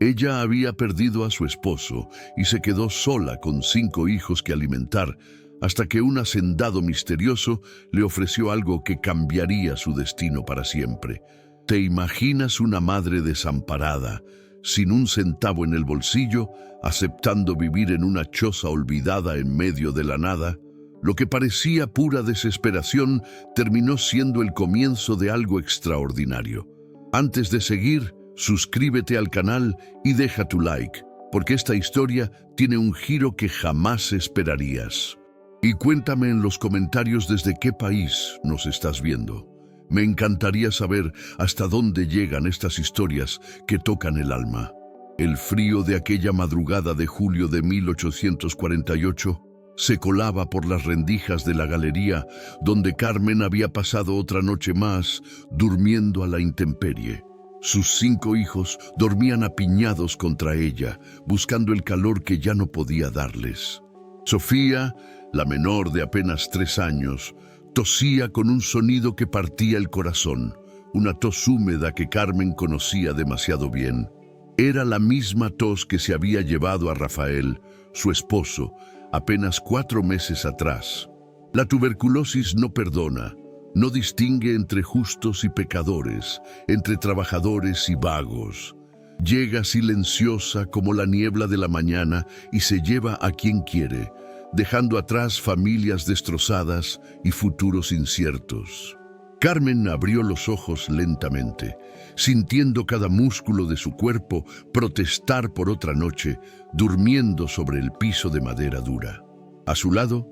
Ella había perdido a su esposo y se quedó sola con 5 hijos que alimentar, hasta que un hacendado misterioso le ofreció algo que cambiaría su destino para siempre. ¿Te imaginas una madre desamparada, sin un centavo en el bolsillo, aceptando vivir en una choza olvidada en medio de la nada? Lo que parecía pura desesperación terminó siendo el comienzo de algo extraordinario. Antes de seguir, suscríbete al canal y deja tu like, porque esta historia tiene un giro que jamás esperarías. Y cuéntame en los comentarios desde qué país nos estás viendo. Me encantaría saber hasta dónde llegan estas historias que tocan el alma. El frío de aquella madrugada de julio de 1848 se colaba por las rendijas de la galería donde Carmen había pasado otra noche más durmiendo a la intemperie. Sus 5 hijos dormían apiñados contra ella, buscando el calor que ya no podía darles. Sofía, la menor de apenas 3 años, tosía con un sonido que partía el corazón, una tos húmeda que Carmen conocía demasiado bien. Era la misma tos que se había llevado a Rafael, su esposo, apenas 4 meses atrás. La tuberculosis no perdona, no distingue entre justos y pecadores, entre trabajadores y vagos. Llega silenciosa como la niebla de la mañana y se lleva a quien quiere, dejando atrás familias destrozadas y futuros inciertos. Carmen abrió los ojos lentamente, sintiendo cada músculo de su cuerpo protestar por otra noche, durmiendo sobre el piso de madera dura. A su lado,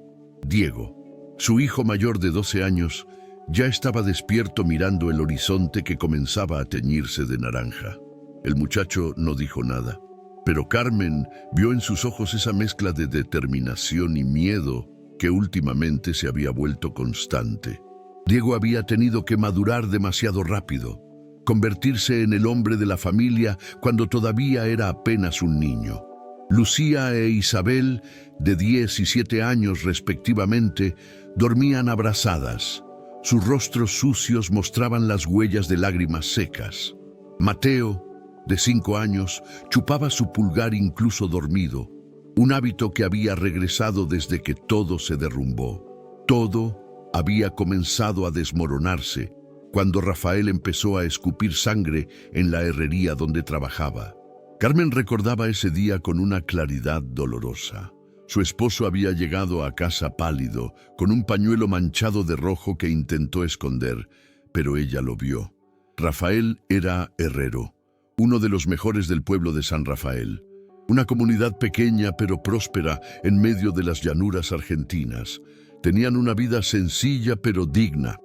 Diego, su hijo mayor de 12 años, ya estaba despierto mirando el horizonte que comenzaba a teñirse de naranja. El muchacho no dijo nada, pero Carmen vio en sus ojos esa mezcla de determinación y miedo que últimamente se había vuelto constante. Diego había tenido que madurar demasiado rápido, convertirse en el hombre de la familia cuando todavía era apenas un niño. Lucía e Isabel, de 10 y 7 años respectivamente, dormían abrazadas. Sus rostros sucios mostraban las huellas de lágrimas secas. Mateo, de 5 años, chupaba su pulgar incluso dormido, un hábito que había regresado desde que todo se derrumbó. Todo había comenzado a desmoronarse cuando Rafael empezó a escupir sangre en la herrería donde trabajaba. Carmen recordaba ese día con una claridad dolorosa. Su esposo había llegado a casa pálido, con un pañuelo manchado de rojo que intentó esconder, pero ella lo vio. Rafael era herrero, uno de los mejores del pueblo de San Rafael, una comunidad pequeña pero próspera en medio de las llanuras argentinas. Tenían una vida sencilla pero digna.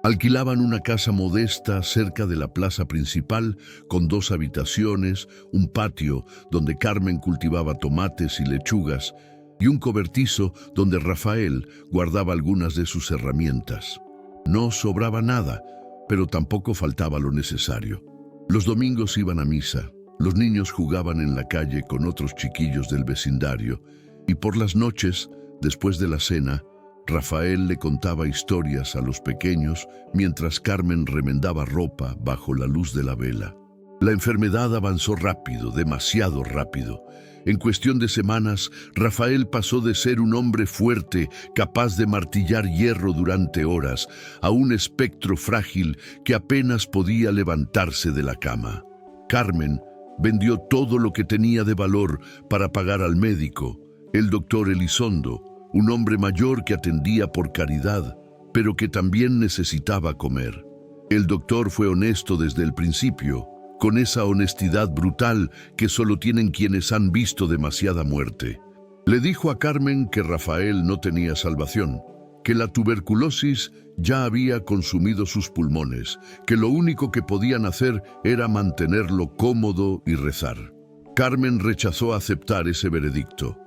Alquilaban una casa modesta cerca de la plaza principal con 2 habitaciones, un patio donde Carmen cultivaba tomates y lechugas y un cobertizo donde Rafael guardaba algunas de sus herramientas. No sobraba nada, pero tampoco faltaba lo necesario. Los domingos iban a misa, los niños jugaban en la calle con otros chiquillos del vecindario y por las noches, después de la cena, Rafael le contaba historias a los pequeños mientras Carmen remendaba ropa bajo la luz de la vela. La enfermedad avanzó rápido, demasiado rápido. En cuestión de semanas, Rafael pasó de ser un hombre fuerte, capaz de martillar hierro durante horas, a un espectro frágil que apenas podía levantarse de la cama. Carmen vendió todo lo que tenía de valor para pagar al médico, el doctor Elizondo, un hombre mayor que atendía por caridad, pero que también necesitaba comer. El doctor fue honesto desde el principio, con esa honestidad brutal que solo tienen quienes han visto demasiada muerte. Le dijo a Carmen que Rafael no tenía salvación, que la tuberculosis ya había consumido sus pulmones, que lo único que podían hacer era mantenerlo cómodo y rezar. Carmen rechazó aceptar ese veredicto.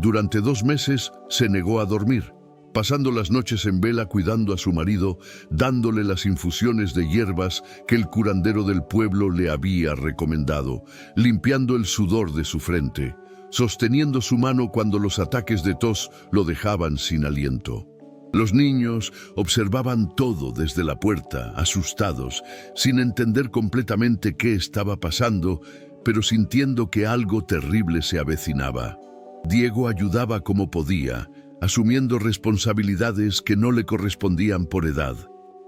Durante 2 meses se negó a dormir, pasando las noches en vela cuidando a su marido, dándole las infusiones de hierbas que el curandero del pueblo le había recomendado, limpiando el sudor de su frente, sosteniendo su mano cuando los ataques de tos lo dejaban sin aliento. Los niños observaban todo desde la puerta, asustados, sin entender completamente qué estaba pasando, pero sintiendo que algo terrible se avecinaba. Diego ayudaba como podía, asumiendo responsabilidades que no le correspondían por edad.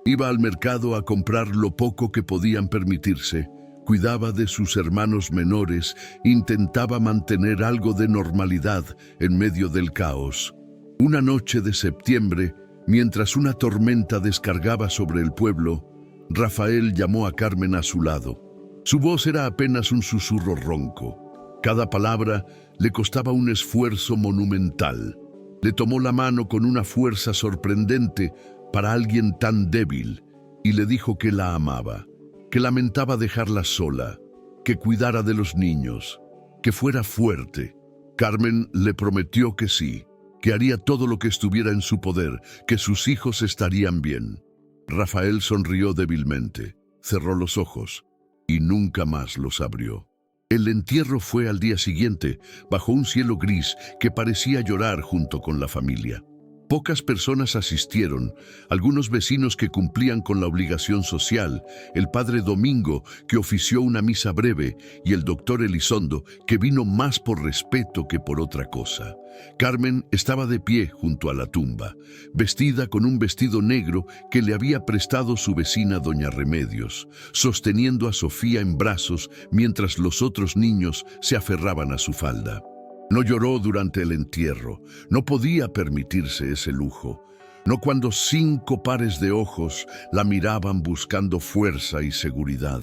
Iba al mercado a comprar lo poco que podían permitirse, cuidaba de sus hermanos menores, intentaba mantener algo de normalidad en medio del caos. Una noche de septiembre, mientras una tormenta descargaba sobre el pueblo, Rafael llamó a Carmen a su lado. Su voz era apenas un susurro ronco. Cada palabra le costaba un esfuerzo monumental. Le tomó la mano con una fuerza sorprendente para alguien tan débil y le dijo que la amaba, que lamentaba dejarla sola, que cuidara de los niños, que fuera fuerte. Carmen le prometió que sí, que haría todo lo que estuviera en su poder, que sus hijos estarían bien. Rafael sonrió débilmente, cerró los ojos y nunca más los abrió. El entierro fue al día siguiente, bajo un cielo gris que parecía llorar junto con la familia. Pocas personas asistieron, algunos vecinos que cumplían con la obligación social, el padre Domingo, que ofició una misa breve, y el doctor Elizondo, que vino más por respeto que por otra cosa. Carmen estaba de pie junto a la tumba, vestida con un vestido negro que le había prestado su vecina doña Remedios, sosteniendo a Sofía en brazos mientras los otros niños se aferraban a su falda. No lloró durante el entierro, no podía permitirse ese lujo, no cuando 5 pares de ojos la miraban buscando fuerza y seguridad.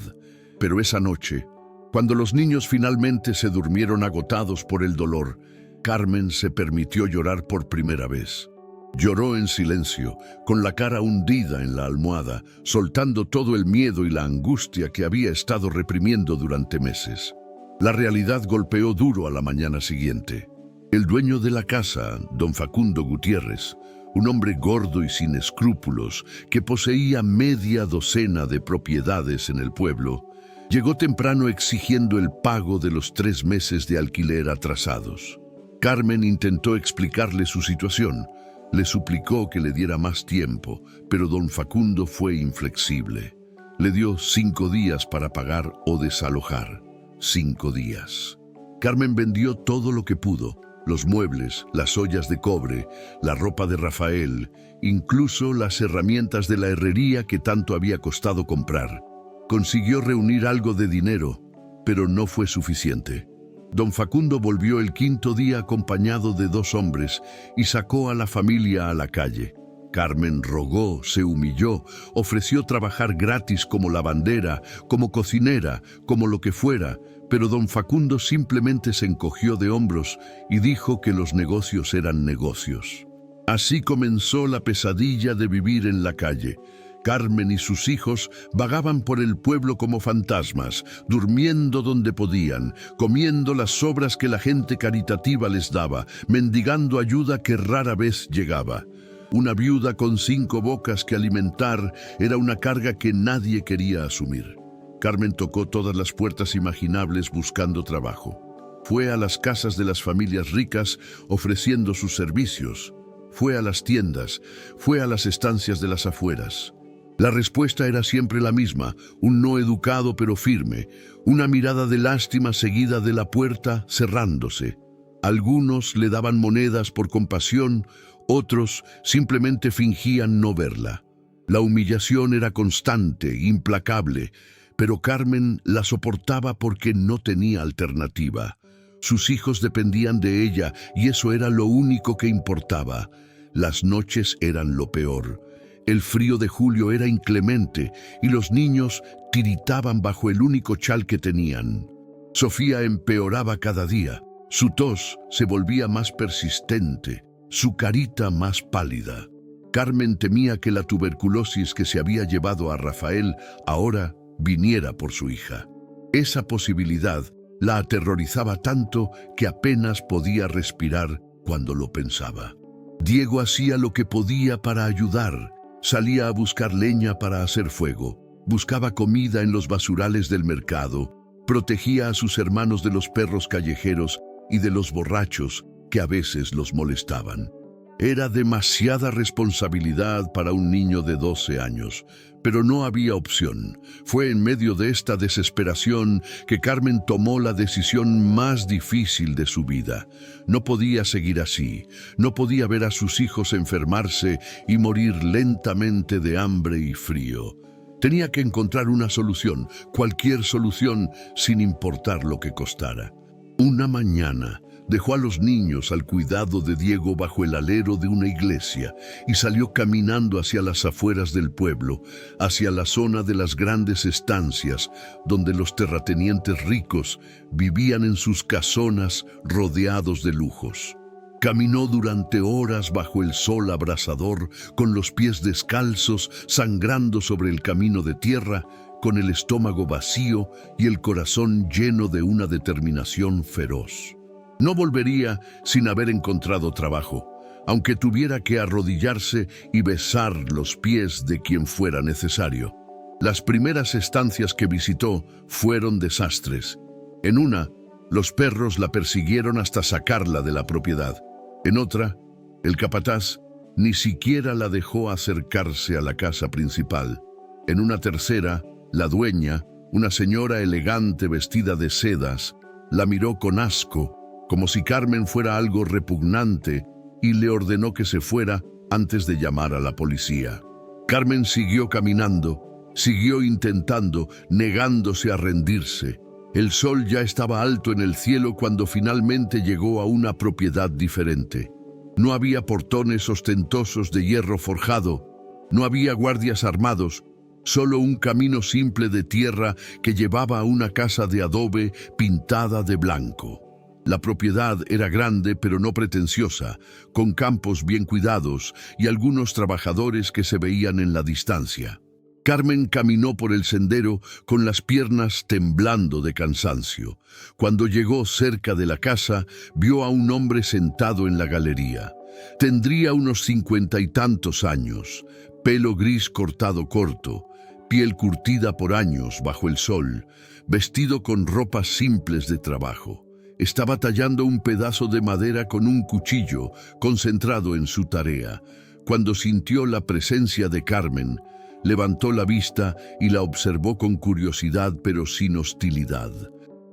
Pero esa noche, cuando los niños finalmente se durmieron agotados por el dolor, Carmen se permitió llorar por primera vez. Lloró en silencio, con la cara hundida en la almohada, soltando todo el miedo y la angustia que había estado reprimiendo durante meses. La realidad golpeó duro a la mañana siguiente. El dueño de la casa, don Facundo Gutiérrez, un hombre gordo y sin escrúpulos que poseía media docena de propiedades en el pueblo, llegó temprano exigiendo el pago de los 3 meses de alquiler atrasados. Carmen intentó explicarle su situación, le suplicó que le diera más tiempo, pero don Facundo fue inflexible. Le dio 5 días para pagar o desalojar. 5 días. Carmen vendió todo lo que pudo, los muebles, las ollas de cobre, la ropa de Rafael, incluso las herramientas de la herrería que tanto había costado comprar. Consiguió reunir algo de dinero, pero no fue suficiente. Don Facundo volvió el 5.º día acompañado de 2 hombres y sacó a la familia a la calle. Carmen rogó, se humilló, ofreció trabajar gratis como lavandera, como cocinera, como lo que fuera, pero don Facundo simplemente se encogió de hombros y dijo que los negocios eran negocios. Así comenzó la pesadilla de vivir en la calle. Carmen y sus hijos vagaban por el pueblo como fantasmas, durmiendo donde podían, comiendo las sobras que la gente caritativa les daba, mendigando ayuda que rara vez llegaba. Una viuda con 5 bocas que alimentar era una carga que nadie quería asumir. Carmen tocó todas las puertas imaginables buscando trabajo. Fue a las casas de las familias ricas ofreciendo sus servicios. Fue a las tiendas, fue a las estancias de las afueras. La respuesta era siempre la misma, un no educado pero firme, una mirada de lástima seguida de la puerta cerrándose. Algunos le daban monedas por compasión, otros simplemente fingían no verla. La humillación era constante, implacable, pero Carmen la soportaba porque no tenía alternativa. Sus hijos dependían de ella y eso era lo único que importaba. Las noches eran lo peor. El frío de julio era inclemente y los niños tiritaban bajo el único chal que tenían. Sofía empeoraba cada día. Su tos se volvía más persistente, su carita más pálida. Carmen temía que la tuberculosis que se había llevado a Rafael ahora viniera por su hija. Esa posibilidad la aterrorizaba tanto que apenas podía respirar cuando lo pensaba. Diego hacía lo que podía para ayudar. Salía a buscar leña para hacer fuego, buscaba comida en los basurales del mercado, protegía a sus hermanos de los perros callejeros y de los borrachos que a veces los molestaban. Era demasiada responsabilidad para un niño de 12 años, pero no había opción. Fue en medio de esta desesperación que Carmen tomó la decisión más difícil de su vida. No podía seguir así, no podía ver a sus hijos enfermarse y morir lentamente de hambre y frío. Tenía que encontrar una solución, cualquier solución, sin importar lo que costara. Una mañana, dejó a los niños al cuidado de Diego bajo el alero de una iglesia y salió caminando hacia las afueras del pueblo, hacia la zona de las grandes estancias, donde los terratenientes ricos vivían en sus casonas rodeados de lujos. Caminó durante horas bajo el sol abrasador, con los pies descalzos, sangrando sobre el camino de tierra, con el estómago vacío y el corazón lleno de una determinación feroz. No volvería sin haber encontrado trabajo, aunque tuviera que arrodillarse y besar los pies de quien fuera necesario. Las primeras estancias que visitó fueron desastres. En una, los perros la persiguieron hasta sacarla de la propiedad. En otra, el capataz ni siquiera la dejó acercarse a la casa principal. En una tercera, la dueña, una señora elegante vestida de sedas, la miró con asco, como si Carmen fuera algo repugnante, y le ordenó que se fuera antes de llamar a la policía. Carmen siguió caminando, siguió intentando, negándose a rendirse. El sol ya estaba alto en el cielo cuando finalmente llegó a una propiedad diferente. No había portones ostentosos de hierro forjado, no había guardias armados, solo un camino simple de tierra que llevaba a una casa de adobe pintada de blanco. La propiedad era grande pero no pretenciosa, con campos bien cuidados y algunos trabajadores que se veían en la distancia. Carmen caminó por el sendero con las piernas temblando de cansancio. Cuando llegó cerca de la casa, vio a un hombre sentado en la galería. Tendría unos 50 y tantos años, pelo gris cortado corto, piel curtida por años bajo el sol, vestido con ropas simples de trabajo. Estaba tallando un pedazo de madera con un cuchillo, concentrado en su tarea. Cuando sintió la presencia de Carmen, levantó la vista y la observó con curiosidad pero sin hostilidad.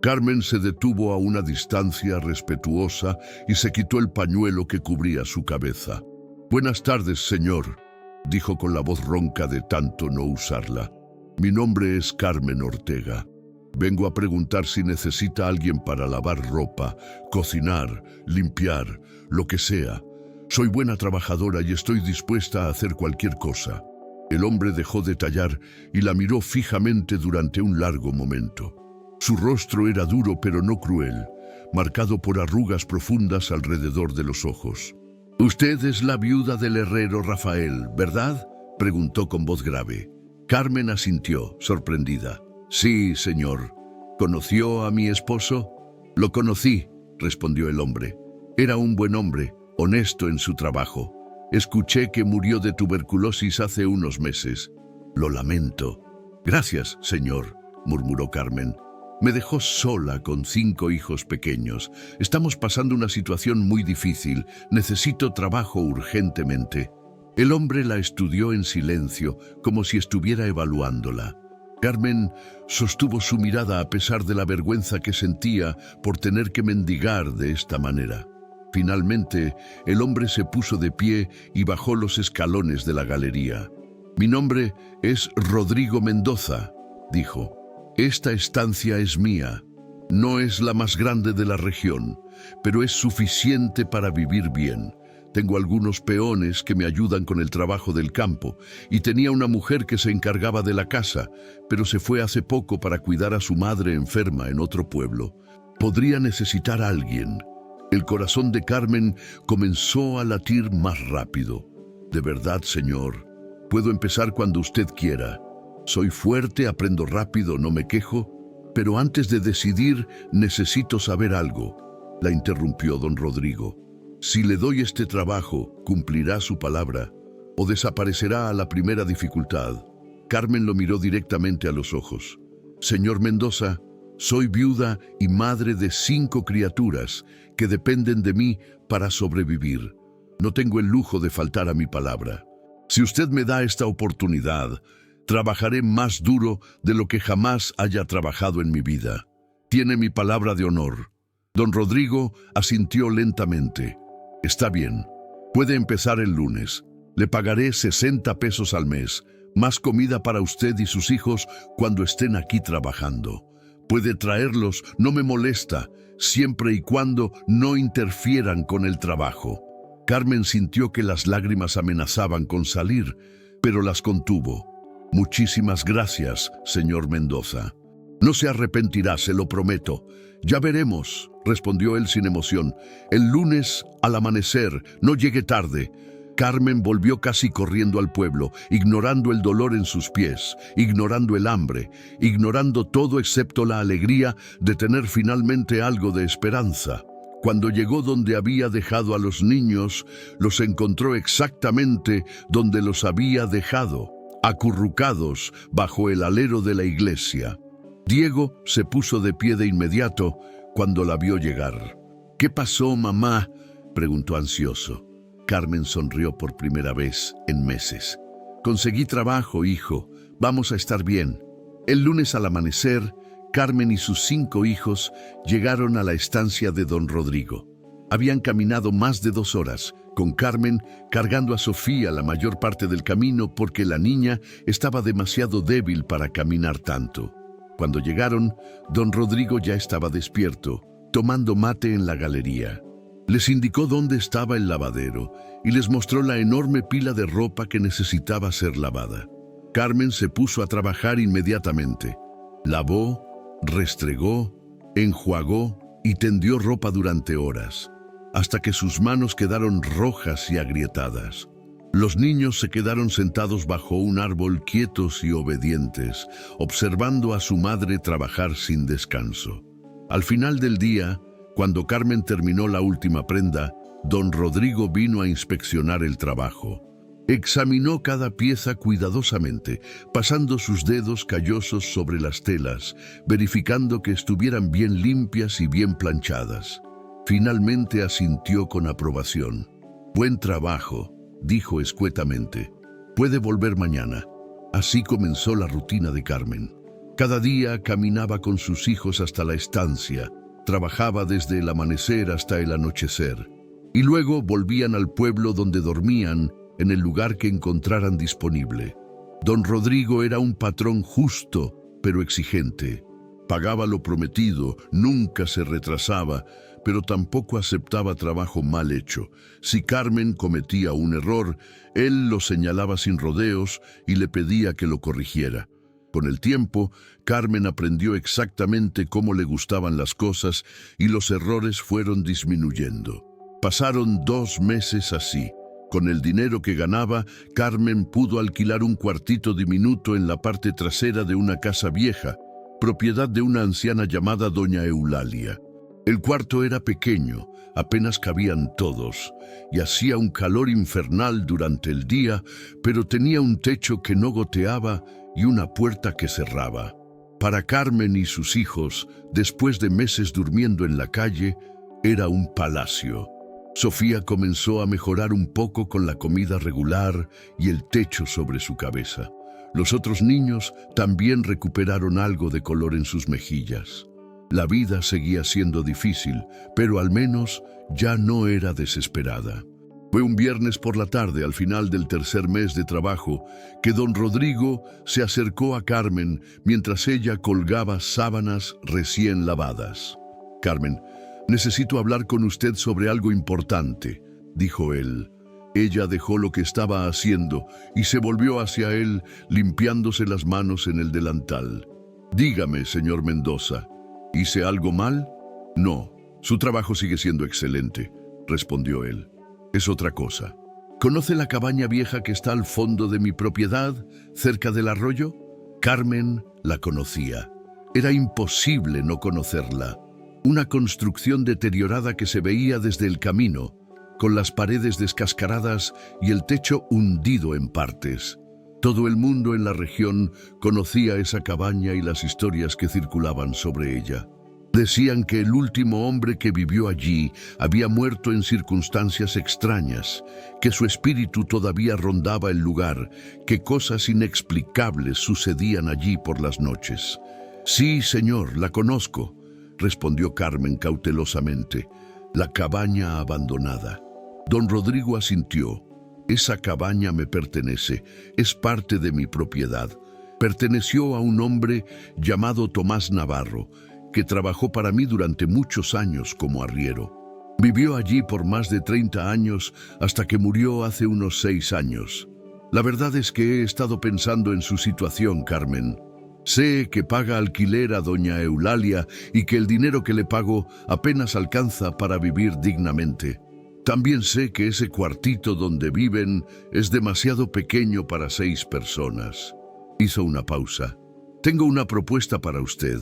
Carmen se detuvo a una distancia respetuosa y se quitó el pañuelo que cubría su cabeza. «Buenas tardes, señor», dijo con la voz ronca de tanto no usarla. «Mi nombre es Carmen Ortega. Vengo a preguntar si necesita a alguien para lavar ropa, cocinar, limpiar, lo que sea. Soy buena trabajadora y estoy dispuesta a hacer cualquier cosa». El hombre dejó de tallar y la miró fijamente durante un largo momento. Su rostro era duro pero no cruel, marcado por arrugas profundas alrededor de los ojos. «Usted es la viuda del herrero Rafael, ¿verdad?», preguntó con voz grave. Carmen asintió, sorprendida. «Sí, señor. ¿Conoció a mi esposo?» «Lo conocí», respondió el hombre. «Era un buen hombre, honesto en su trabajo. Escuché que murió de tuberculosis hace unos meses. Lo lamento». «Gracias, señor», murmuró Carmen. «Me dejó sola con 5 hijos pequeños. Estamos pasando una situación muy difícil. Necesito trabajo urgentemente». El hombre la estudió en silencio, como si estuviera evaluándola. Carmen sostuvo su mirada a pesar de la vergüenza que sentía por tener que mendigar de esta manera. Finalmente, el hombre se puso de pie y bajó los escalones de la galería. «Mi nombre es Rodrigo Mendoza», dijo. «Esta estancia es mía. No es la más grande de la región, pero es suficiente para vivir bien. Tengo algunos peones que me ayudan con el trabajo del campo y tenía una mujer que se encargaba de la casa, pero se fue hace poco para cuidar a su madre enferma en otro pueblo. Podría necesitar a alguien». El corazón de Carmen comenzó a latir más rápido. «De verdad, señor, puedo empezar cuando usted quiera. Soy fuerte, aprendo rápido, no me quejo, pero antes de decidir necesito saber algo», la interrumpió don Rodrigo. «Si le doy este trabajo, ¿cumplirá su palabra o desaparecerá a la primera dificultad?» Carmen lo miró directamente a los ojos. «Señor Mendoza, soy viuda y madre de 5 criaturas que dependen de mí para sobrevivir. No tengo el lujo de faltar a mi palabra. Si usted me da esta oportunidad, trabajaré más duro de lo que jamás haya trabajado en mi vida. Tiene mi palabra de honor. Don Rodrigo asintió lentamente. Está bien. Puede empezar el lunes. Le pagaré 60 pesos al mes, más comida para usted y sus hijos cuando estén aquí trabajando. Puede traerlos, no me molesta, siempre y cuando no interfieran con el trabajo. Carmen sintió que las lágrimas amenazaban con salir, pero las contuvo. Muchísimas gracias, señor Mendoza. No se arrepentirá, se lo prometo. Ya veremos, respondió él sin emoción. El lunes, al amanecer, no llegue tarde. Carmen volvió casi corriendo al pueblo, ignorando el dolor en sus pies, ignorando el hambre, ignorando todo excepto la alegría de tener finalmente algo de esperanza. Cuando llegó donde había dejado a los niños, los encontró exactamente donde los había dejado, acurrucados bajo el alero de la iglesia. Diego se puso de pie de inmediato cuando la vio llegar. «¿Qué pasó, mamá?», preguntó ansioso. Carmen sonrió por primera vez en meses. «Conseguí trabajo, hijo. Vamos a estar bien». El lunes al amanecer, Carmen y sus 5 hijos llegaron a la estancia de don Rodrigo. Habían caminado más de 2 horas, con Carmen cargando a Sofía la mayor parte del camino porque la niña estaba demasiado débil para caminar tanto. Cuando llegaron, don Rodrigo ya estaba despierto, tomando mate en la galería. Les indicó dónde estaba el lavadero y les mostró la enorme pila de ropa que necesitaba ser lavada. Carmen se puso a trabajar inmediatamente. Lavó, restregó, enjuagó y tendió ropa durante horas, hasta que sus manos quedaron rojas y agrietadas. Los niños se quedaron sentados bajo un árbol quietos y obedientes, observando a su madre trabajar sin descanso. Al final del día, cuando Carmen terminó la última prenda, don Rodrigo vino a inspeccionar el trabajo. Examinó cada pieza cuidadosamente, pasando sus dedos callosos sobre las telas, verificando que estuvieran bien limpias y bien planchadas. Finalmente asintió con aprobación. «Buen trabajo», dijo escuetamente. «Puede volver mañana». Así comenzó la rutina de Carmen. Cada día caminaba con sus hijos hasta la estancia, trabajaba desde el amanecer hasta el anochecer, y luego volvían al pueblo donde dormían, en el lugar que encontraran disponible. Don Rodrigo era un patrón justo, pero exigente. Pagaba lo prometido, nunca se retrasaba, pero tampoco aceptaba trabajo mal hecho. Si Carmen cometía un error, él lo señalaba sin rodeos y le pedía que lo corrigiera. Con el tiempo, Carmen aprendió exactamente cómo le gustaban las cosas y los errores fueron disminuyendo. Pasaron 2 meses así. Con el dinero que ganaba, Carmen pudo alquilar un cuartito diminuto en la parte trasera de una casa vieja, propiedad de una anciana llamada doña Eulalia. El cuarto era pequeño, apenas cabían todos, y hacía un calor infernal durante el día, pero tenía un techo que no goteaba y una puerta que cerraba. Para Carmen y sus hijos, después de meses durmiendo en la calle, era un palacio. Sofía comenzó a mejorar un poco con la comida regular y el techo sobre su cabeza. Los otros niños también recuperaron algo de color en sus mejillas. La vida seguía siendo difícil, pero al menos ya no era desesperada. Fue un viernes por la tarde, al final del 3er mes de trabajo, que don Rodrigo se acercó a Carmen mientras ella colgaba sábanas recién lavadas. «Carmen, necesito hablar con usted sobre algo importante», dijo él. Ella dejó lo que estaba haciendo y se volvió hacia él, limpiándose las manos en el delantal. «Dígame, señor Mendoza, ¿hice algo mal?» «No, su trabajo sigue siendo excelente», respondió él. «Es otra cosa. ¿Conoce la cabaña vieja que está al fondo de mi propiedad, cerca del arroyo?» Carmen la conocía. Era imposible no conocerla. Una construcción deteriorada que se veía desde el camino, con las paredes descascaradas y el techo hundido en partes. Todo el mundo en la región conocía esa cabaña y las historias que circulaban sobre ella. Decían que el último hombre que vivió allí había muerto en circunstancias extrañas, que su espíritu todavía rondaba el lugar, que cosas inexplicables sucedían allí por las noches. «Sí, señor, la conozco», respondió Carmen cautelosamente. «La cabaña abandonada». Don Rodrigo asintió. «Esa cabaña me pertenece, es parte de mi propiedad. Perteneció a un hombre llamado Tomás Navarro, que trabajó para mí durante muchos años como arriero. Vivió allí por más de 30 años hasta que murió hace unos 6 años. La verdad es que he estado pensando en su situación, Carmen. Sé que paga alquiler a doña Eulalia y que el dinero que le pago apenas alcanza para vivir dignamente. También sé que ese cuartito donde viven es demasiado pequeño para 6 personas». Hizo una pausa. «Tengo una propuesta para usted».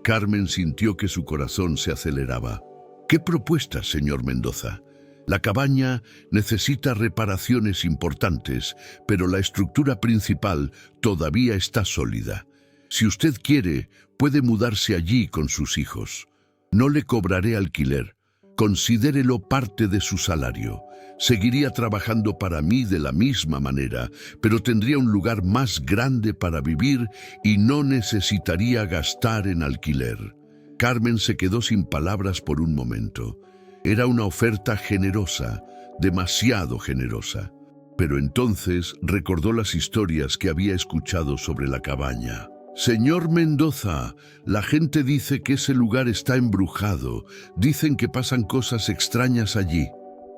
Carmen sintió que su corazón se aceleraba. «¿Qué propuesta, señor Mendoza?» «La cabaña necesita reparaciones importantes, pero la estructura principal todavía está sólida. Si usted quiere, puede mudarse allí con sus hijos. No le cobraré alquiler. Considérelo parte de su salario. Seguiría trabajando para mí de la misma manera, pero tendría un lugar más grande para vivir y no necesitaría gastar en alquiler». Carmen se quedó sin palabras por un momento. Era una oferta generosa, demasiado generosa. Pero entonces recordó las historias que había escuchado sobre la cabaña. «Señor Mendoza, la gente dice que ese lugar está embrujado. Dicen que pasan cosas extrañas allí».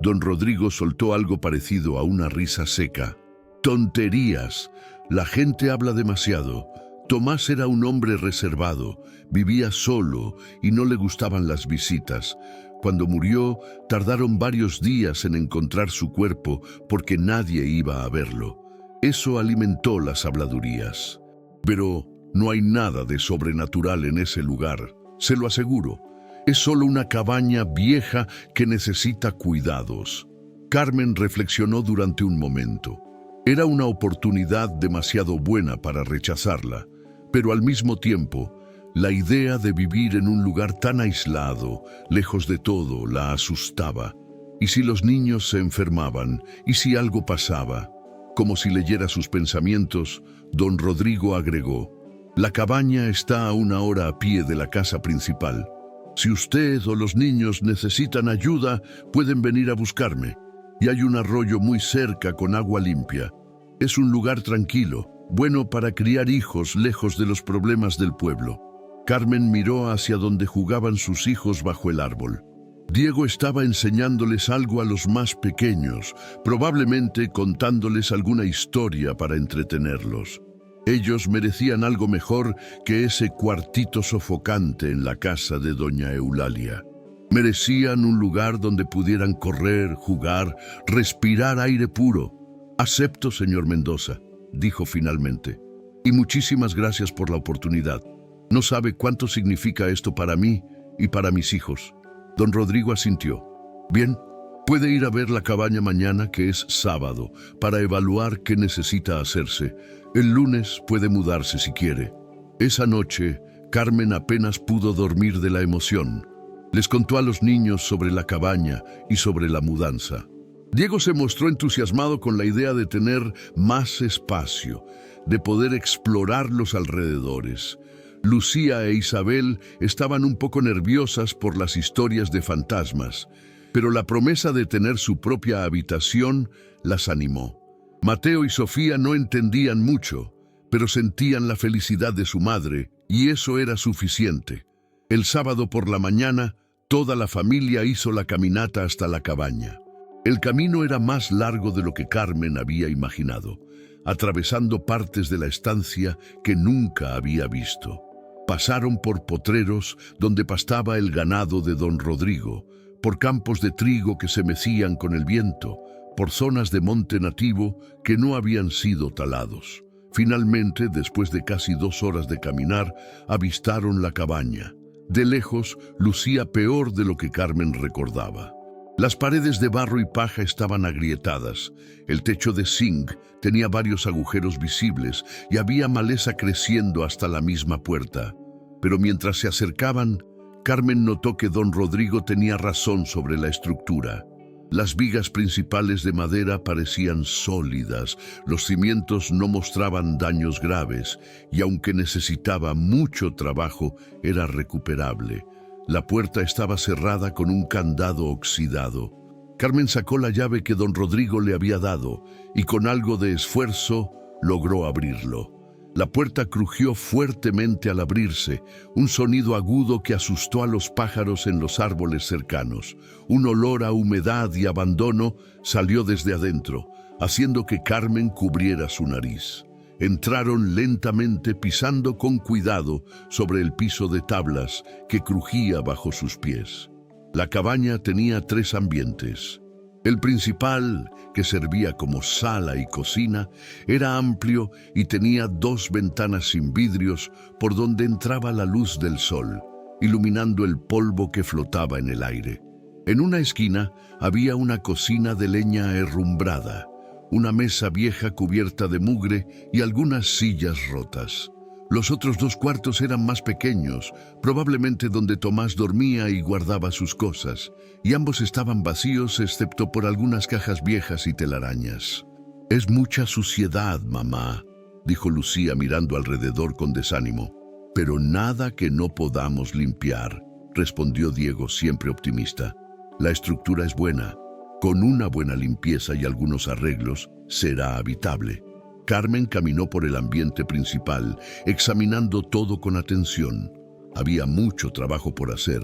Don Rodrigo soltó algo parecido a una risa seca. «Tonterías. La gente habla demasiado. Tomás era un hombre reservado, vivía solo y no le gustaban las visitas. Cuando murió, tardaron varios días en encontrar su cuerpo porque nadie iba a verlo. Eso alimentó las habladurías. Pero no hay nada de sobrenatural en ese lugar, se lo aseguro. Es solo una cabaña vieja que necesita cuidados». Carmen reflexionó durante un momento. Era una oportunidad demasiado buena para rechazarla, pero al mismo tiempo, la idea de vivir en un lugar tan aislado, lejos de todo, la asustaba. ¿Y si los niños se enfermaban? ¿Y si algo pasaba? Como si leyera sus pensamientos, don Rodrigo agregó: «La cabaña está a 1 hora a pie de la casa principal. Si usted o los niños necesitan ayuda, pueden venir a buscarme. Y hay un arroyo muy cerca con agua limpia. Es un lugar tranquilo, bueno para criar hijos lejos de los problemas del pueblo». Carmen miró hacia donde jugaban sus hijos bajo el árbol. Diego estaba enseñándoles algo a los más pequeños, probablemente contándoles alguna historia para entretenerlos. Ellos merecían algo mejor que ese cuartito sofocante en la casa de doña Eulalia. Merecían un lugar donde pudieran correr, jugar, respirar aire puro. «Acepto, señor Mendoza», dijo finalmente. «Y muchísimas gracias por la oportunidad. No sabe cuánto significa esto para mí y para mis hijos». Don Rodrigo asintió. «Bien, puede ir a ver la cabaña mañana, que es sábado, para evaluar qué necesita hacerse. El lunes puede mudarse si quiere». Esa noche, Carmen apenas pudo dormir de la emoción. Les contó a los niños sobre la cabaña y sobre la mudanza. Diego se mostró entusiasmado con la idea de tener más espacio, de poder explorar los alrededores. Lucía e Isabel estaban un poco nerviosas por las historias de fantasmas, pero la promesa de tener su propia habitación las animó. Mateo y Sofía no entendían mucho, pero sentían la felicidad de su madre, y eso era suficiente. El sábado por la mañana, toda la familia hizo la caminata hasta la cabaña. El camino era más largo de lo que Carmen había imaginado, atravesando partes de la estancia que nunca había visto. Pasaron por potreros donde pastaba el ganado de don Rodrigo, por campos de trigo que se mecían con el viento, por zonas de monte nativo que no habían sido talados. Finalmente, después de casi 2 horas de caminar, avistaron la cabaña. De lejos, lucía peor de lo que Carmen recordaba. Las paredes de barro y paja estaban agrietadas, el techo de zinc tenía varios agujeros visibles y había maleza creciendo hasta la misma puerta. Pero mientras se acercaban, Carmen notó que don Rodrigo tenía razón sobre la estructura. Las vigas principales de madera parecían sólidas, los cimientos no mostraban daños graves y aunque necesitaba mucho trabajo, era recuperable. La puerta estaba cerrada con un candado oxidado. Carmen sacó la llave que don Rodrigo le había dado y con algo de esfuerzo logró abrirlo. La puerta crujió fuertemente al abrirse, un sonido agudo que asustó a los pájaros en los árboles cercanos. Un olor a humedad y abandono salió desde adentro, haciendo que Carmen cubriera su nariz. Entraron lentamente pisando con cuidado sobre el piso de tablas que crujía bajo sus pies. La cabaña tenía 3 ambientes. El principal, que servía como sala y cocina, era amplio y tenía 2 ventanas sin vidrios por donde entraba la luz del sol, iluminando el polvo que flotaba en el aire. En una esquina había una cocina de leña herrumbrada, una mesa vieja cubierta de mugre y algunas sillas rotas. Los otros 2 cuartos eran más pequeños, probablemente donde Tomás dormía y guardaba sus cosas, y ambos estaban vacíos excepto por algunas cajas viejas y telarañas. «Es mucha suciedad, mamá», dijo Lucía mirando alrededor con desánimo. «Pero nada que no podamos limpiar», respondió Diego siempre optimista. «La estructura es buena. Con una buena limpieza y algunos arreglos, será habitable». Carmen caminó por el ambiente principal, examinando todo con atención. Había mucho trabajo por hacer,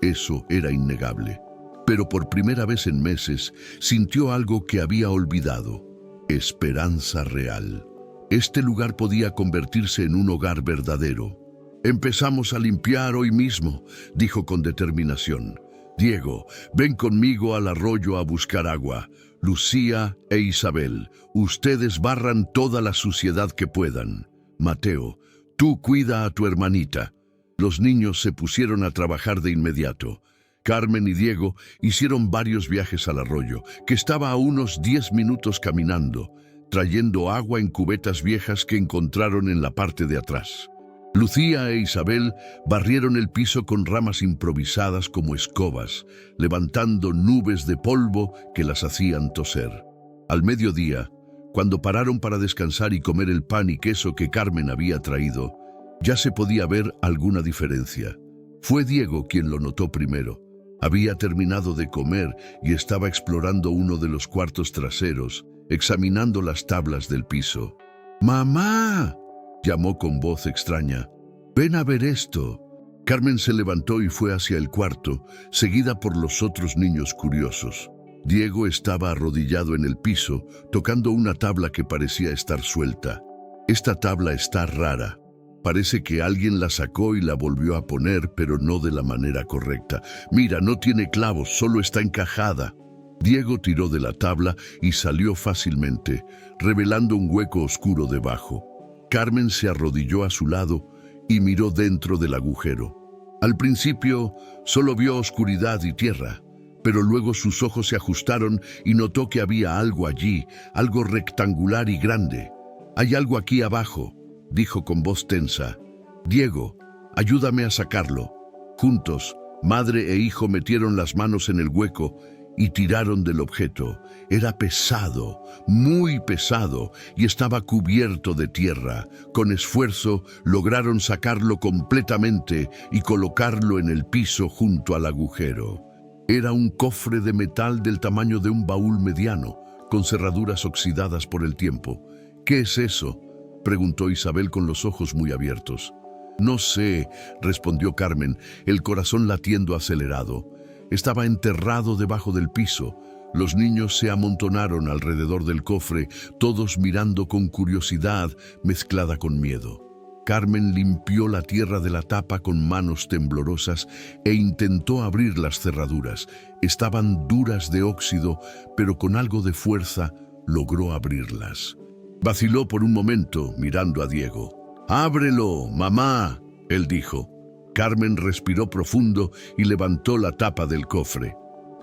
eso era innegable. Pero por primera vez en meses sintió algo que había olvidado: esperanza real. Este lugar podía convertirse en un hogar verdadero. «Empezamos a limpiar hoy mismo», dijo con determinación. «Diego, ven conmigo al arroyo a buscar agua. Lucía e Isabel, ustedes barran toda la suciedad que puedan. Mateo, tú cuida a tu hermanita». Los niños se pusieron a trabajar de inmediato. Carmen y Diego hicieron varios viajes al arroyo, que estaba a unos 10 minutos caminando, trayendo agua en cubetas viejas que encontraron en la parte de atrás. Lucía e Isabel barrieron el piso con ramas improvisadas como escobas, levantando nubes de polvo que las hacían toser. Al mediodía, cuando pararon para descansar y comer el pan y queso que Carmen había traído, ya se podía ver alguna diferencia. Fue Diego quien lo notó primero. Había terminado de comer y estaba explorando uno de los cuartos traseros, examinando las tablas del piso. «¡Mamá!», llamó con voz extraña. «Ven a ver esto». Carmen se levantó y fue hacia el cuarto, seguida por los otros niños curiosos. Diego estaba arrodillado en el piso, tocando una tabla que parecía estar suelta. «Esta tabla está rara. Parece que alguien la sacó y la volvió a poner, pero no de la manera correcta. Mira, no tiene clavos, solo está encajada». Diego tiró de la tabla y salió fácilmente, revelando un hueco oscuro debajo. Carmen se arrodilló a su lado y miró dentro del agujero. Al principio solo vio oscuridad y tierra, pero luego sus ojos se ajustaron y notó que había algo allí, algo rectangular y grande. «Hay algo aquí abajo», dijo con voz tensa. «Diego, ayúdame a sacarlo». Juntos, madre e hijo metieron las manos en el hueco y tiraron del objeto. Era pesado, muy pesado, y estaba cubierto de tierra. Con esfuerzo lograron sacarlo completamente y colocarlo en el piso junto al agujero. Era un cofre de metal del tamaño de un baúl mediano, con cerraduras oxidadas por el tiempo. «¿Qué es eso?», preguntó Isabel con los ojos muy abiertos. «No sé», respondió Carmen, el corazón latiendo acelerado. Estaba enterrado debajo del piso. Los niños se amontonaron alrededor del cofre, todos mirando con curiosidad mezclada con miedo. Carmen limpió la tierra de la tapa con manos temblorosas e intentó abrir las cerraduras. Estaban duras de óxido, pero con algo de fuerza logró abrirlas. Vaciló por un momento mirando a Diego. «¡Ábrelo, mamá!», él dijo. Carmen respiró profundo y levantó la tapa del cofre.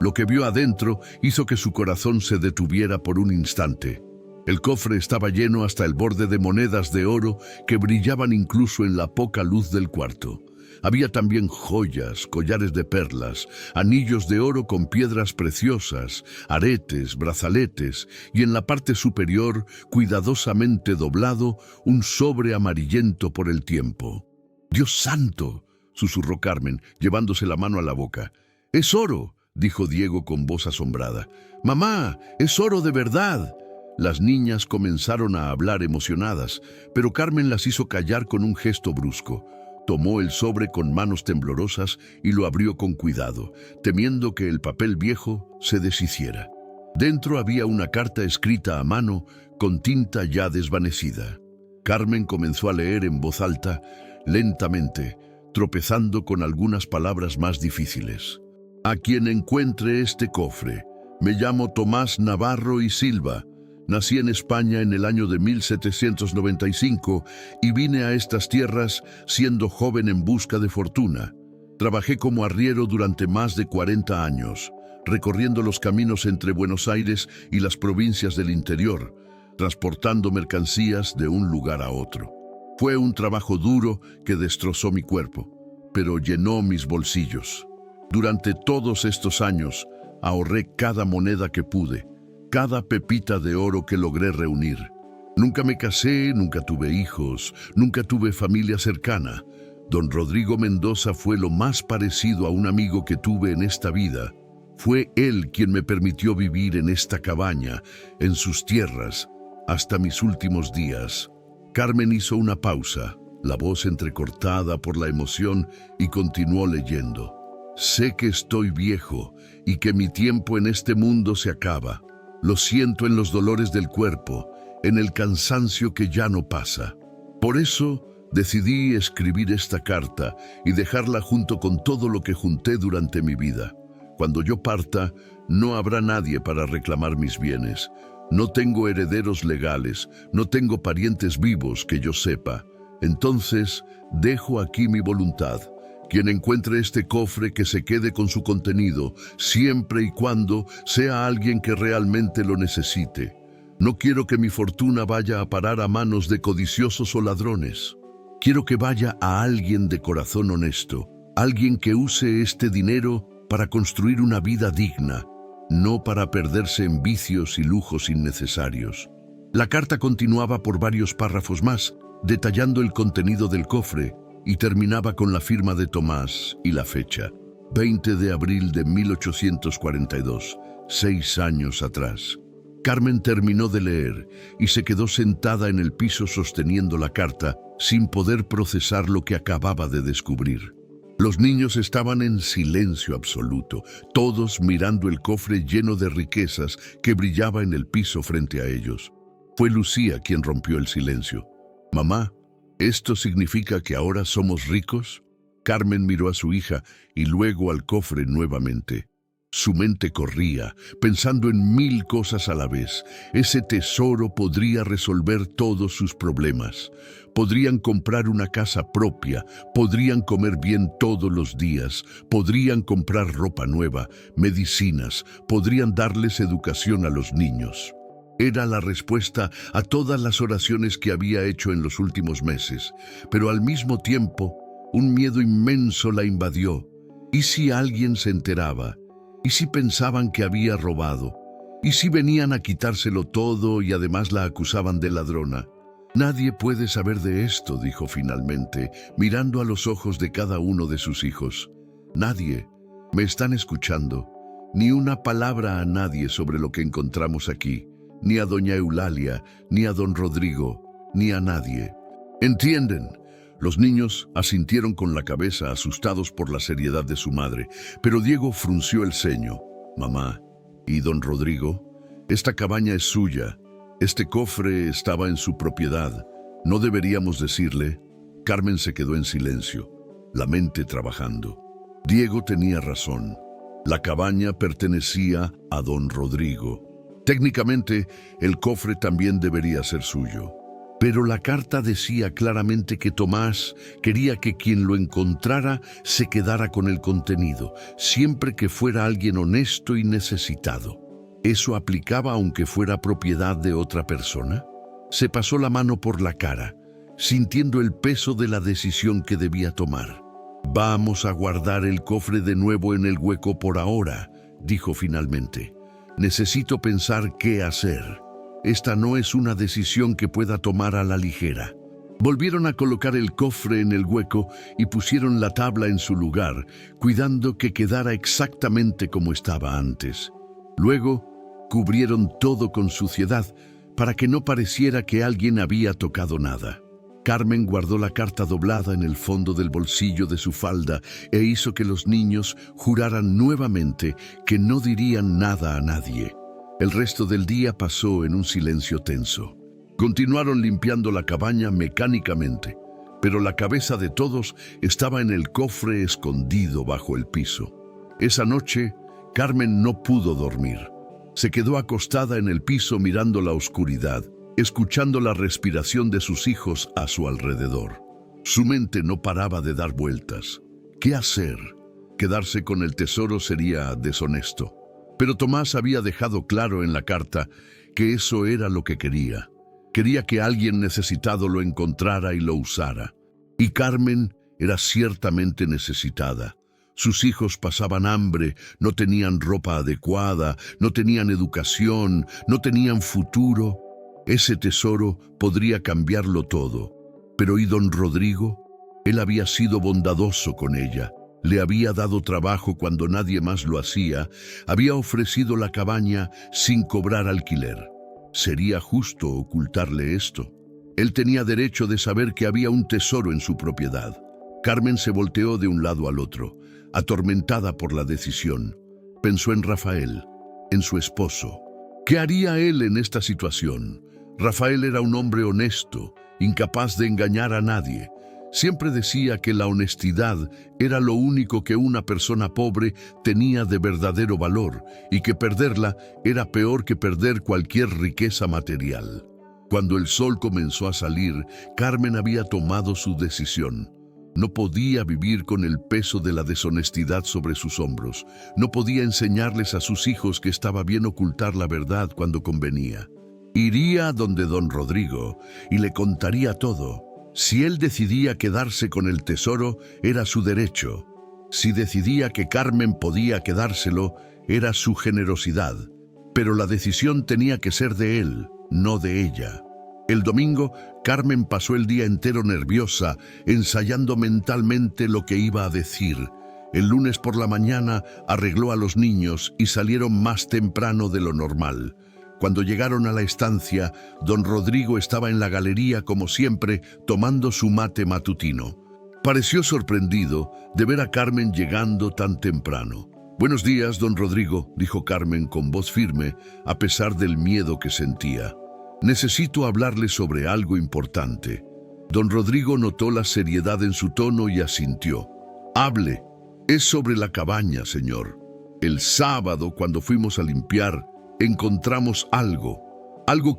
Lo que vio adentro hizo que su corazón se detuviera por un instante. El cofre estaba lleno hasta el borde de monedas de oro que brillaban incluso en la poca luz del cuarto. Había también joyas, collares de perlas, anillos de oro con piedras preciosas, aretes, brazaletes y en la parte superior, cuidadosamente doblado, un sobre amarillento por el tiempo. «¡Dios santo!», susurró Carmen, llevándose la mano a la boca. «¡Es oro!», dijo Diego con voz asombrada. «¡Mamá, es oro de verdad!». Las niñas comenzaron a hablar emocionadas, pero Carmen las hizo callar con un gesto brusco. Tomó el sobre con manos temblorosas y lo abrió con cuidado, temiendo que el papel viejo se deshiciera. Dentro había una carta escrita a mano con tinta ya desvanecida. Carmen comenzó a leer en voz alta, lentamente, tropezando con algunas palabras más difíciles. «A quien encuentre este cofre, me llamo Tomás Navarro y Silva. Nací en España en el año de 1795 y vine a estas tierras siendo joven en busca de fortuna. Trabajé como arriero durante más de 40 años, recorriendo los caminos entre Buenos Aires y las provincias del interior, transportando mercancías de un lugar a otro. Fue un trabajo duro que destrozó mi cuerpo, pero llenó mis bolsillos. Durante todos estos años, ahorré cada moneda que pude, cada pepita de oro que logré reunir. Nunca me casé, nunca tuve hijos, nunca tuve familia cercana. Don Rodrigo Mendoza fue lo más parecido a un amigo que tuve en esta vida. Fue él quien me permitió vivir en esta cabaña, en sus tierras, hasta mis últimos días». Carmen hizo una pausa, la voz entrecortada por la emoción, y continuó leyendo. «Sé que estoy viejo y que mi tiempo en este mundo se acaba. Lo siento en los dolores del cuerpo, en el cansancio que ya no pasa. Por eso decidí escribir esta carta y dejarla junto con todo lo que junté durante mi vida. Cuando yo parta, no habrá nadie para reclamar mis bienes. No tengo herederos legales, no tengo parientes vivos que yo sepa. Entonces, dejo aquí mi voluntad. Quien encuentre este cofre, que se quede con su contenido, siempre y cuando sea alguien que realmente lo necesite. No quiero que mi fortuna vaya a parar a manos de codiciosos o ladrones. Quiero que vaya a alguien de corazón honesto, alguien que use este dinero para construir una vida digna, no para perderse en vicios y lujos innecesarios». La carta continuaba por varios párrafos más, detallando el contenido del cofre, y terminaba con la firma de Tomás y la fecha, 20 de abril de 1842, 6 años atrás. Carmen terminó de leer y se quedó sentada en el piso sosteniendo la carta, sin poder procesar lo que acababa de descubrir. Los niños estaban en silencio absoluto, todos mirando el cofre lleno de riquezas que brillaba en el piso frente a ellos. Fue Lucía quien rompió el silencio. «Mamá, ¿esto significa que ahora somos ricos?». Carmen miró a su hija y luego al cofre nuevamente. Su mente corría, pensando en 1000 cosas a la vez. Ese tesoro podría resolver todos sus problemas. Podrían comprar una casa propia, podrían comer bien todos los días, podrían comprar ropa nueva, medicinas, podrían darles educación a los niños. Era la respuesta a todas las oraciones que había hecho en los últimos meses, pero al mismo tiempo, un miedo inmenso la invadió. ¿Y si alguien se enteraba? ¿Y si pensaban que había robado? ¿Y si venían a quitárselo todo y además la acusaban de ladrona? «Nadie puede saber de esto», dijo finalmente, mirando a los ojos de cada uno de sus hijos. «Nadie. ¿Me están escuchando? Ni una palabra a nadie sobre lo que encontramos aquí. Ni a doña Eulalia, ni a don Rodrigo, ni a nadie. ¿Entienden?». Los niños asintieron con la cabeza, asustados por la seriedad de su madre, pero Diego frunció el ceño. «Mamá, ¿y don Rodrigo? Esta cabaña es suya. Este cofre estaba en su propiedad. ¿No deberíamos decirle?». Carmen se quedó en silencio, la mente trabajando. Diego tenía razón. La cabaña pertenecía a don Rodrigo. Técnicamente, el cofre también debería ser suyo. Pero la carta decía claramente que Tomás quería que quien lo encontrara se quedara con el contenido, siempre que fuera alguien honesto y necesitado. ¿Eso aplicaba aunque fuera propiedad de otra persona? Se pasó la mano por la cara, sintiendo el peso de la decisión que debía tomar. Vamos a guardar el cofre de nuevo en el hueco por ahora, dijo finalmente. Necesito pensar qué hacer. Esta no es una decisión que pueda tomar a la ligera. Volvieron a colocar el cofre en el hueco y pusieron la tabla en su lugar, cuidando que quedara exactamente como estaba antes. Luego, cubrieron todo con suciedad para que no pareciera que alguien había tocado nada. Carmen guardó la carta doblada en el fondo del bolsillo de su falda e hizo que los niños juraran nuevamente que no dirían nada a nadie. El resto del día pasó en un silencio tenso. Continuaron limpiando la cabaña mecánicamente, pero la cabeza de todos estaba en el cofre escondido bajo el piso. Esa noche, Carmen no pudo dormir. Se quedó acostada en el piso mirando la oscuridad, escuchando la respiración de sus hijos a su alrededor. Su mente no paraba de dar vueltas. ¿Qué hacer? Quedarse con el tesoro sería deshonesto. Pero Tomás había dejado claro en la carta que eso era lo que quería. Quería que alguien necesitado lo encontrara y lo usara. Y Carmen era ciertamente necesitada. Sus hijos pasaban hambre, no tenían ropa adecuada, no tenían educación, no tenían futuro. Ese tesoro podría cambiarlo todo. Pero ¿y don Rodrigo? Él había sido bondadoso con ella. Le había dado trabajo cuando nadie más lo hacía. Había ofrecido la cabaña sin cobrar alquiler. ¿Sería justo ocultarle esto? Él tenía derecho de saber que había un tesoro en su propiedad. Carmen se volteó de un lado al otro, atormentada por la decisión. Pensó en Rafael, en su esposo. ¿Qué haría él en esta situación? Rafael era un hombre honesto, incapaz de engañar a nadie. Siempre decía que la honestidad era lo único que una persona pobre tenía de verdadero valor y que perderla era peor que perder cualquier riqueza material. Cuando el sol comenzó a salir, Carmen había tomado su decisión. No podía vivir con el peso de la deshonestidad sobre sus hombros. No podía enseñarles a sus hijos que estaba bien ocultar la verdad cuando convenía. Iría donde don Rodrigo y le contaría todo. Si él decidía quedarse con el tesoro, era su derecho. Si decidía que Carmen podía quedárselo, era su generosidad. Pero la decisión tenía que ser de él, no de ella. El domingo, Carmen pasó el día entero nerviosa, ensayando mentalmente lo que iba a decir. El lunes por la mañana arregló a los niños y salieron más temprano de lo normal. Cuando llegaron a la estancia, don Rodrigo estaba en la galería como siempre, tomando su mate matutino. Pareció sorprendido de ver a Carmen llegando tan temprano. «Buenos días, don Rodrigo», dijo Carmen con voz firme, a pesar del miedo que sentía. «Necesito hablarle sobre algo importante». Don Rodrigo notó la seriedad en su tono y asintió. «Hable. Es sobre la cabaña, señor. El sábado, cuando fuimos a limpiar, encontramos algo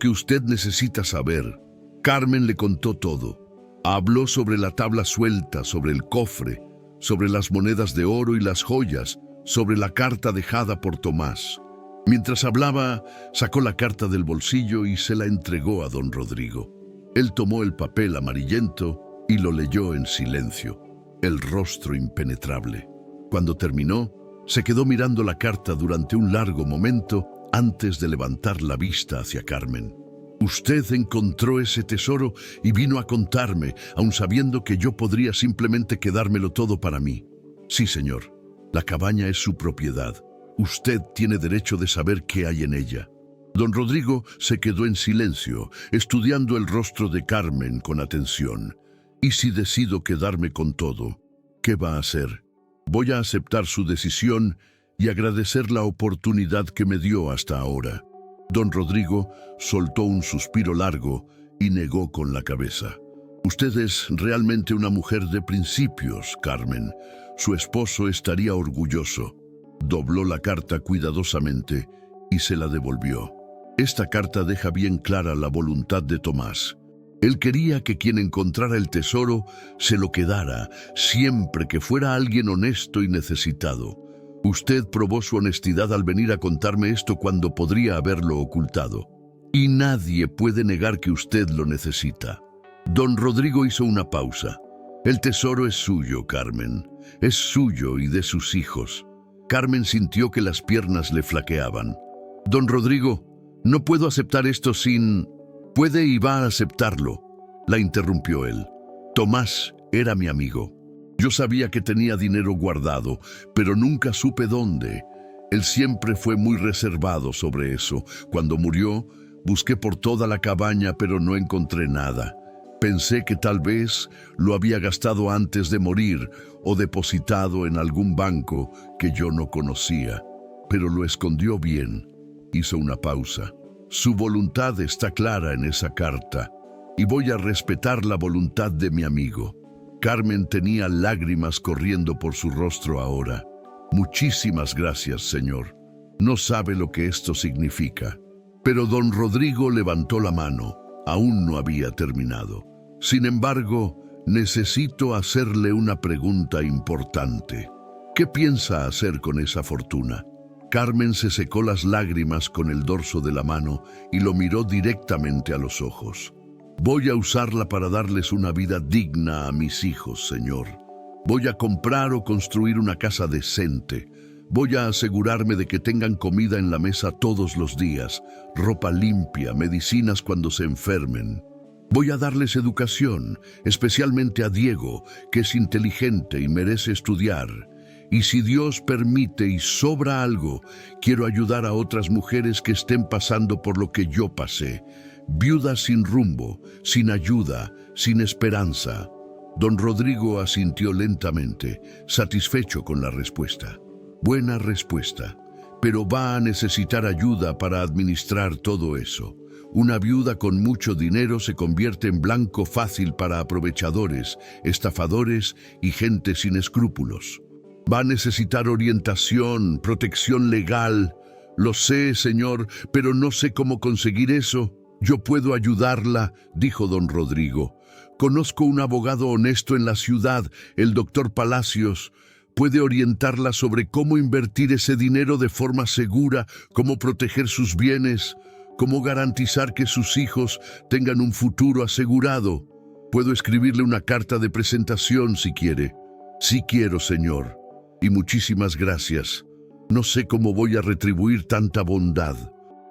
que usted necesita saber». Carmen le contó todo. Habló sobre la tabla suelta, sobre el cofre, sobre las monedas de oro y las joyas, sobre la carta dejada por Tomás. Mientras hablaba, sacó la carta del bolsillo y se la entregó a don Rodrigo. Él tomó el papel amarillento y lo leyó en silencio, el rostro impenetrable. Cuando terminó, se quedó mirando la carta durante un largo momento antes de levantar la vista hacia Carmen. «Usted encontró ese tesoro y vino a contarme, aun sabiendo que yo podría simplemente quedármelo todo para mí». «Sí, señor. La cabaña es su propiedad. Usted tiene derecho de saber qué hay en ella». Don Rodrigo se quedó en silencio, estudiando el rostro de Carmen con atención. «¿Y si decido quedarme con todo? ¿Qué va a hacer? Voy a aceptar su decisión y agradecer la oportunidad que me dio hasta ahora». Don Rodrigo soltó un suspiro largo y negó con la cabeza. «Usted es realmente una mujer de principios, Carmen. Su esposo estaría orgulloso». Dobló la carta cuidadosamente y se la devolvió. Esta carta deja bien clara la voluntad de Tomás. Él quería que quien encontrara el tesoro se lo quedara, siempre que fuera alguien honesto y necesitado. Usted probó su honestidad al venir a contarme esto cuando podría haberlo ocultado. Y nadie puede negar que usted lo necesita». Don Rodrigo hizo una pausa. El tesoro es suyo, Carmen. Es suyo y de sus hijos. Carmen sintió que las piernas le flaqueaban. Don Rodrigo, no puedo aceptar esto sin... Puede y va a aceptarlo, la interrumpió él. Tomás era mi amigo. Yo sabía que tenía dinero guardado, pero nunca supe dónde. Él siempre fue muy reservado sobre eso. Cuando murió, busqué por toda la cabaña, pero no encontré nada. Pensé que tal vez lo había gastado antes de morir o depositado en algún banco que yo no conocía, pero lo escondió bien. Hizo una pausa. Su voluntad está clara en esa carta, y voy a respetar la voluntad de mi amigo. Carmen tenía lágrimas corriendo por su rostro ahora. Muchísimas gracias, señor. No sabe lo que esto significa. Pero don Rodrigo levantó la mano. Aún no había terminado. Sin embargo, necesito hacerle una pregunta importante. ¿Qué piensa hacer con esa fortuna? Carmen se secó las lágrimas con el dorso de la mano y lo miró directamente a los ojos. Voy a usarla para darles una vida digna a mis hijos, señor. Voy a comprar o construir una casa decente. Voy a asegurarme de que tengan comida en la mesa todos los días, ropa limpia, medicinas cuando se enfermen. Voy a darles educación, especialmente a Diego, que es inteligente y merece estudiar. Y si Dios permite y sobra algo, quiero ayudar a otras mujeres que estén pasando por lo que yo pasé. Viudas sin rumbo, sin ayuda, sin esperanza. Don Rodrigo asintió lentamente, satisfecho con la respuesta. Buena respuesta, pero va a necesitar ayuda para administrar todo eso. Una viuda con mucho dinero se convierte en blanco fácil para aprovechadores, estafadores y gente sin escrúpulos. Va a necesitar orientación, protección legal. Lo sé, señor, pero no sé cómo conseguir eso. Yo puedo ayudarla, dijo don Rodrigo. Conozco un abogado honesto en la ciudad, el doctor Palacios. Puede orientarla sobre cómo invertir ese dinero de forma segura, cómo proteger sus bienes, cómo garantizar que sus hijos tengan un futuro asegurado. Puedo escribirle una carta de presentación si quiere. Sí quiero, señor. Y muchísimas gracias. No sé cómo voy a retribuir tanta bondad.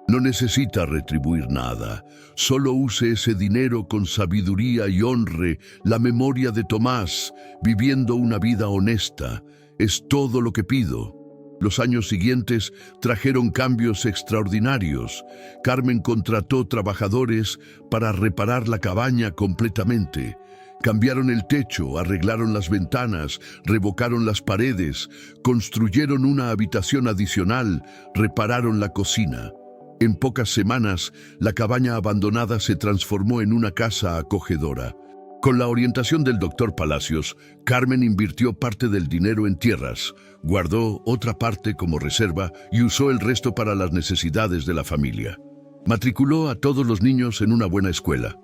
No necesita retribuir nada. Solo use ese dinero con sabiduría y honre la memoria de Tomás, viviendo una vida honesta. Es todo lo que pido. Los años siguientes trajeron cambios extraordinarios. Carmen contrató trabajadores para reparar la cabaña completamente. Cambiaron el techo, arreglaron las ventanas, revocaron las paredes, construyeron una habitación adicional, repararon la cocina. En pocas semanas, la cabaña abandonada se transformó en una casa acogedora. Con la orientación del doctor Palacios, Carmen invirtió parte del dinero en tierras, guardó otra parte como reserva y usó el resto para las necesidades de la familia. Matriculó a todos los niños en una buena escuela.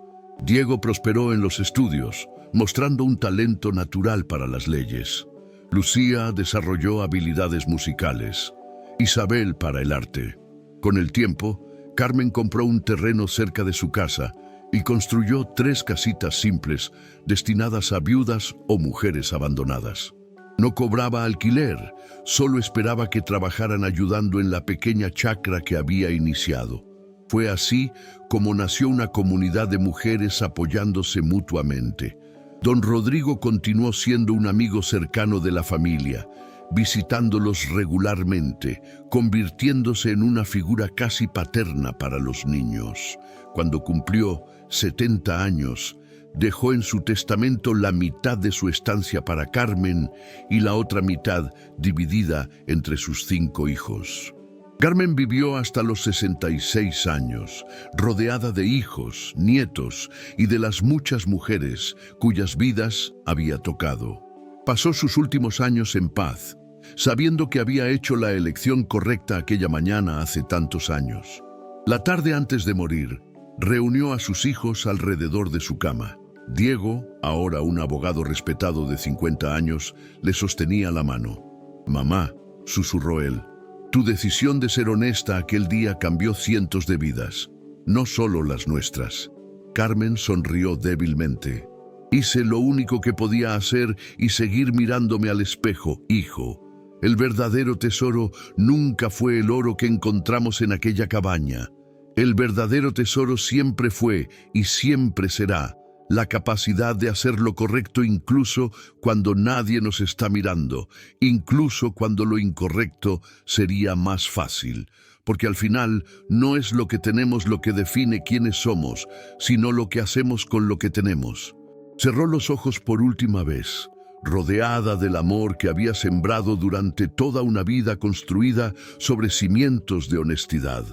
Diego prosperó en los estudios, mostrando un talento natural para las leyes. Lucía desarrolló habilidades musicales. Isabel para el arte. Con el tiempo, Carmen compró un terreno cerca de su casa y construyó 3 casitas simples destinadas a viudas o mujeres abandonadas. No cobraba alquiler, solo esperaba que trabajaran ayudando en la pequeña chacra que había iniciado. Fue así como nació una comunidad de mujeres apoyándose mutuamente. Don Rodrigo continuó siendo un amigo cercano de la familia, visitándolos regularmente, convirtiéndose en una figura casi paterna para los niños. Cuando cumplió 70 años, dejó en su testamento la mitad de su estancia para Carmen y la otra mitad dividida entre sus 5 hijos. Carmen vivió hasta los 66 años, rodeada de hijos, nietos y de las muchas mujeres cuyas vidas había tocado. Pasó sus últimos años en paz, sabiendo que había hecho la elección correcta aquella mañana hace tantos años. La tarde antes de morir, reunió a sus hijos alrededor de su cama. Diego, ahora un abogado respetado de 50 años, le sostenía la mano. «Mamá», susurró él, «tu decisión de ser honesta aquel día cambió cientos de vidas, no solo las nuestras». Carmen sonrió débilmente. Hice lo único que podía hacer y seguir mirándome al espejo, hijo. El verdadero tesoro nunca fue el oro que encontramos en aquella cabaña. El verdadero tesoro siempre fue y siempre será la capacidad de hacer lo correcto incluso cuando nadie nos está mirando, incluso cuando lo incorrecto sería más fácil. Porque al final no es lo que tenemos lo que define quiénes somos, sino lo que hacemos con lo que tenemos. Cerró los ojos por última vez, rodeada del amor que había sembrado durante toda una vida construida sobre cimientos de honestidad.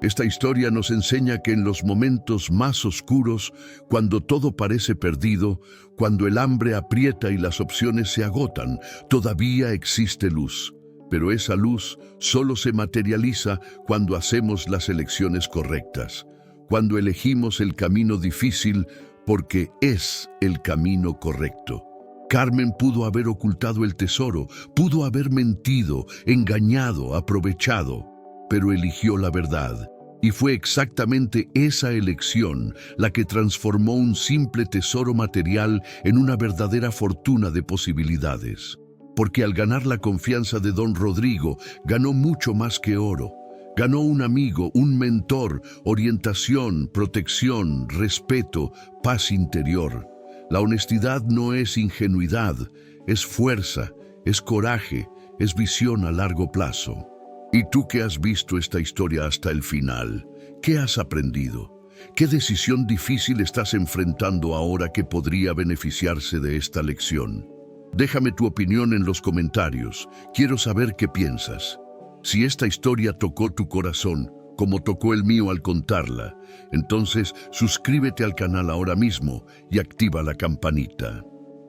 Esta historia nos enseña que en los momentos más oscuros, cuando todo parece perdido, cuando el hambre aprieta y las opciones se agotan, todavía existe luz. Pero esa luz solo se materializa cuando hacemos las elecciones correctas, cuando elegimos el camino difícil porque es el camino correcto. Carmen pudo haber ocultado el tesoro, pudo haber mentido, engañado, aprovechado, pero eligió la verdad. Y fue exactamente esa elección la que transformó un simple tesoro material en una verdadera fortuna de posibilidades. Porque al ganar la confianza de don Rodrigo, ganó mucho más que oro. Ganó un amigo, un mentor, orientación, protección, respeto, paz interior. La honestidad no es ingenuidad, es fuerza, es coraje, es visión a largo plazo. ¿Y tú que has visto esta historia hasta el final? ¿Qué has aprendido? ¿Qué decisión difícil estás enfrentando ahora que podría beneficiarse de esta lección? Déjame tu opinión en los comentarios. Quiero saber qué piensas. Si esta historia tocó tu corazón, como tocó el mío al contarla, entonces suscríbete al canal ahora mismo y activa la campanita.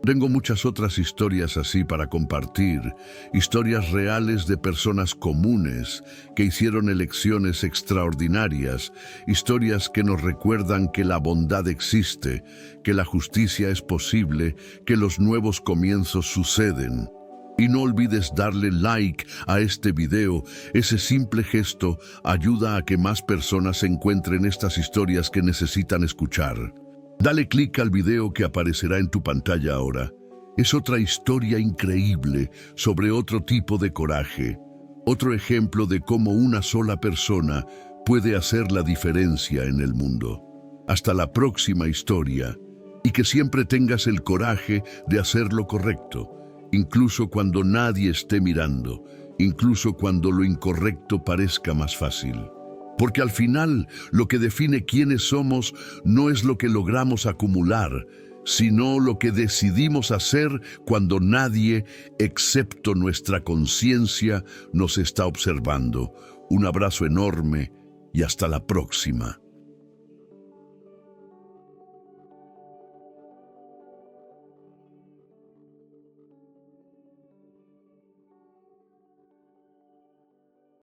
Tengo muchas otras historias así para compartir, historias reales de personas comunes que hicieron elecciones extraordinarias, historias que nos recuerdan que la bondad existe, que la justicia es posible, que los nuevos comienzos suceden. Y no olvides darle like a este video. Ese simple gesto ayuda a que más personas encuentren estas historias que necesitan escuchar. Dale clic al video que aparecerá en tu pantalla ahora. Es otra historia increíble sobre otro tipo de coraje. Otro ejemplo de cómo una sola persona puede hacer la diferencia en el mundo. Hasta la próxima historia. Y que siempre tengas el coraje de hacer lo correcto. Incluso cuando nadie esté mirando, incluso cuando lo incorrecto parezca más fácil. Porque al final, lo que define quiénes somos no es lo que logramos acumular, sino lo que decidimos hacer cuando nadie, excepto nuestra conciencia, nos está observando. Un abrazo enorme y hasta la próxima.